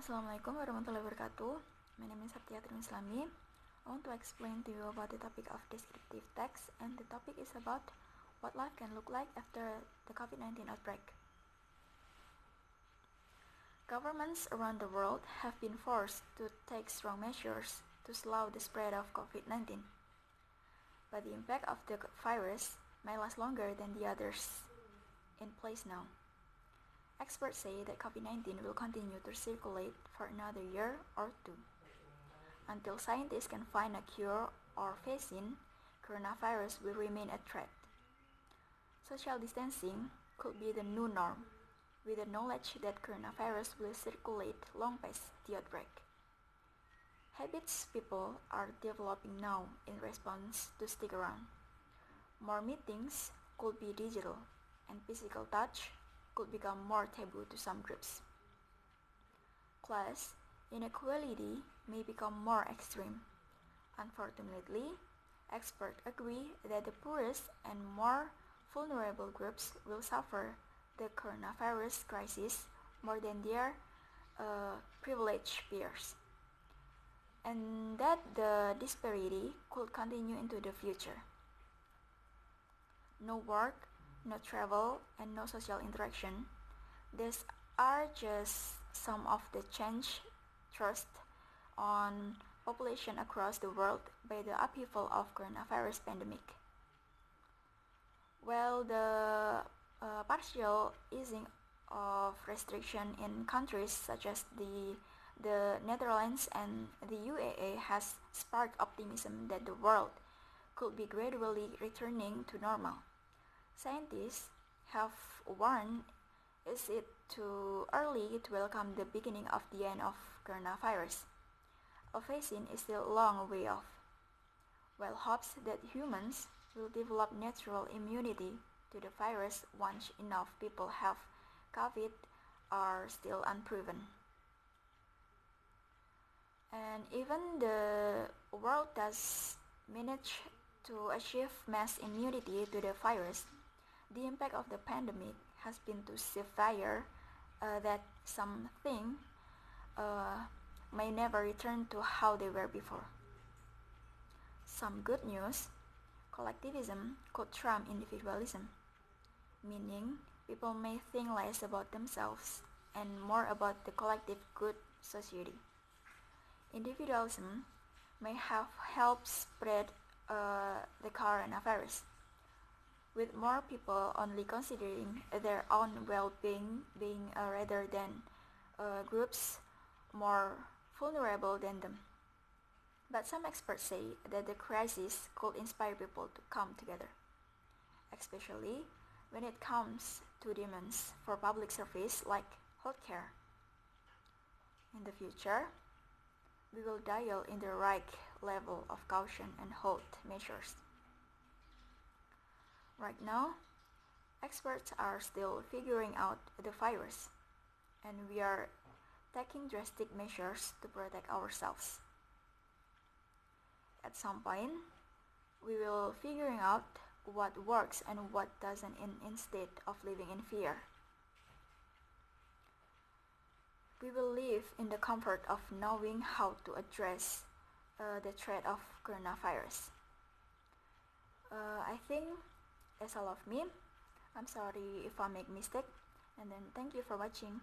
Assalamualaikum warahmatullahi wabarakatuh. My name is Satya Islami. I want to explain to you about the topic of descriptive text, and the topic is about what life can look like after the COVID-19 outbreak. Governments around the world have been forced to take strong measures to slow the spread of COVID-19. But the impact of the virus may last longer than the others in place now. Experts say that COVID-19 will continue to circulate for another year or two. Until scientists can find a cure or vaccine, coronavirus will remain a threat. Social distancing could be the new norm, with the knowledge that coronavirus will circulate long past the outbreak. Habits people are developing now in response to stick around. More meetings could be digital, and physical touch could become more taboo to some groups. Class inequality may become more extreme. Unfortunately, experts agree that the poorest and more vulnerable groups will suffer the coronavirus crisis more than their privileged peers, and that the disparity could continue into the future. No work, no travel, and no social interaction. These are just some of the change thrust on population across the world by the upheaval of coronavirus pandemic. While the partial easing of restriction in countries such as the Netherlands and the UAE has sparked optimism that the world could be gradually returning to normal. Scientists have warned is it too early to welcome the beginning of the end of coronavirus. A vaccine is still a long way off, while hopes that humans will develop natural immunity to the virus once enough people have COVID are still unproven. And even the world does manage to achieve mass immunity to the virus, the impact of the pandemic has been too severe that some things may never return to how they were before. Some good news: collectivism could trump individualism, meaning people may think less about themselves and more about the collective good society. Individualism may have helped spread the coronavirus, with more people only considering their own well-being rather than groups more vulnerable than them. But some experts say that the crisis could inspire people to come together, especially when it comes to demands for public service like healthcare. In the future, we will dial in the right level of caution and health measures. Right now, experts are still figuring out the virus, and we are taking drastic measures to protect ourselves. At some point, we will figuring out what works and what doesn't instead of living in fear. We will live in the comfort of knowing how to address the threat of coronavirus. I think that's all of me. I'm sorry if I make mistake, and then thank you for watching.